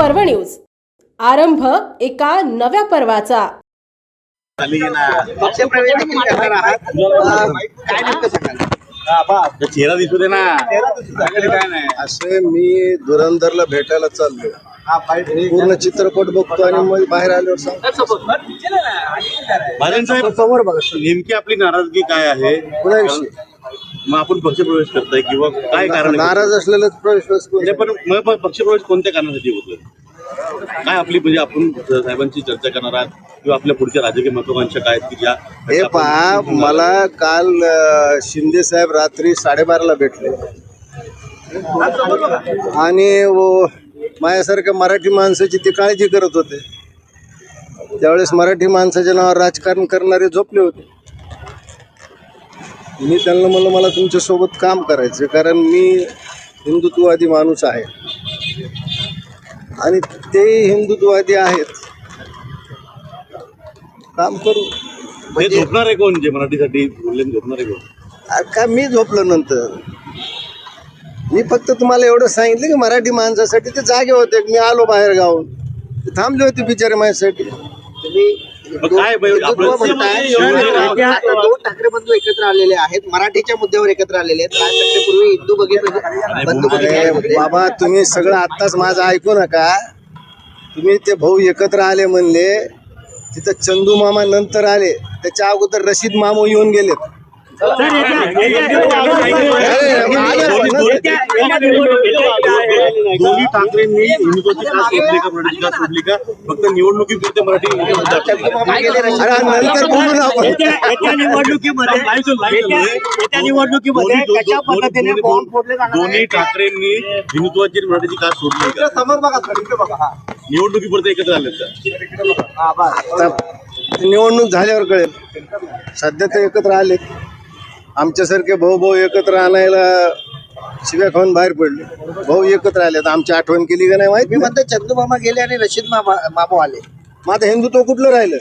पर्व न्यूज. आरंभ एका नव्या पर्वाचा. चेहरा दिसू दे ना. काय नाही असे मी धुरंधरला भेटायला चाललो. पूर्ण चित्रपट बघतो आणि मग बाहेर आल्यावर सांगतो. महाजन साहेब, समोर बघा. नेमकी आपली नाराजगी काय आहे? कुणाविषयी मग आपण पक्षप्रवेश करताय किंवा काय कारण आहे? नाराज असलेलंच प्रवेश म्हणजे पण मग पक्षप्रवेश कोणत्या कारणासाठी होतोय? काय आपली म्हणजे आपण साहेबांची चर्चा करणार आहात किंवा आपल्या पुढच्या राजकीय महत्वाकांक्षा काय आहेत की ज्या हे पहा, मला काल शिंदे साहेब रात्री 12:30ला भेटले आणि माझ्यासारख्या मराठी माणसाची ते काळजी करत होते. त्यावेळेस मराठी माणसाच्या नावावर राजकारण करणारे झोपले होते. मी त्यांना म्हणलं मला तुमच्यासोबत काम करायचं, कारण मी हिंदुत्ववादी माणूस आहे आणि ते हिंदुत्ववादी आहेत. काम करू. हे झोपणार आहे कोण? जे मराठीसाठी बोलले झोपणार आहे कोण? का मी झोपलो नंतर? मी फक्त तुम्हाला एवढं सांगितलं की मराठी माणसासाठी ते जागे होते. मी आलो बाहेर गावून, ते थांबले होते बिचारे माझ्यासाठी. काय दोन ठाकरे बंधू एकत्र आलेले आहेत, मराठीच्या मुद्द्यावर एकत्र आलेले आहेत. पूर्वी हिंदू बंधू अरे बाबा, तुम्ही सगळं आत्ताच माझं ऐकू नका. तुम्ही ते भाऊ एकत्र आले म्हणले, तिथं चंदू मामा नंतर आले, त्याच्या अगोदर रशीद मामू येऊन गेलेत. दोन्ही ठाकरेंनी हिंदुत्वाची का सोडली का मराठीची का सोडली का फक्त निवडणुकीपुरते मराठी नंतर बोलू ना आपण. दोन्ही ठाकरेंनी हिंदुत्वाची मराठीची का सोडली का निवडणुकीपुरते एकत्र आले का? निवडणूक झाल्यावर कळेल. सध्या तर एकत्र आले. आमच्यासारखे भाऊ एकत्र आणायला शिव्या खाऊन बाहेर पडले. भाऊ एकत्र आले तर आमची आठवण केली का नाही माहिती. मी म्हणतो चंदू मामा गेले आणि रशीद मामू आले. मग आता हिंदुत्व कुठलं राहिलं?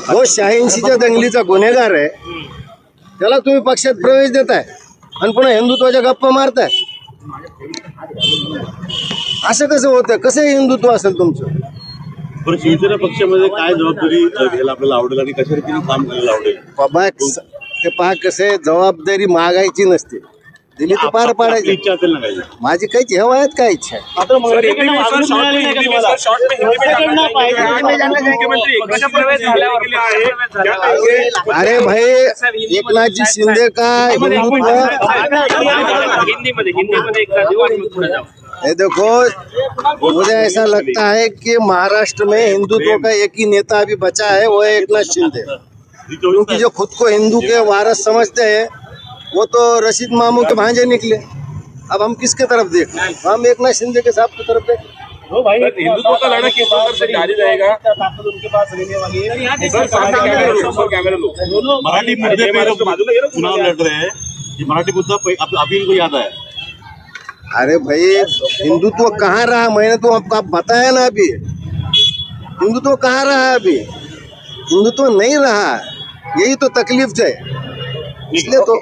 हो, 86च्या दंगलीचा गुन्हेगार आहे, त्याला तुम्ही पक्षात प्रवेश देताय आणि पुन्हा हिंदुत्वाच्या गप्पा मारताय. असं कसं होतं? कसं हिंदुत्व असेल तुमचं? पण शिवसेना पक्षामध्ये काय जबाबदारी घ्यायला आपल्याला आवडेल आणि कशा रीतीने काम करायला आवडेल? बाबा, ते पहा, कसं आहे, जबाबदारी मागायची नसते, दिली तर पार पाडायची. इच्छा असेल ना काही? माझी काहीच ह्या वयात काय इच्छा आहे? अरे भाई, एकनाथजी शिंदे का ये देखो, मुझे ऐसा लगता है कि महाराष्ट्र में हिंदुत्व का एक ही नेता अभी बचा है, वो है एकनाथ शिंदे. क्योंकि जो खुद को हिंदू के वारस समझते हैं वो तो रशीद मामू के भांजे निकले. अब हम किसके तरफ देखें? हम एकनाथ शिंदे के साहब की तरफ देखें. हिंदुत्व का लड़ा किस तरह से जारी रहेगा? मराठी मुद्दे पे चुनाव लड़ रहे हैं, ये मराठी मुद्दा अभी इनको याद है. अरे भाई, हिंदुत्व कहाँ रहा? मैंने तो आपको बताया ना अभी, हिंदुत्व कहाँ रहा? अभी हिंदुत्व नहीं रहा, यही तो तकलीफ है. इसलिए तो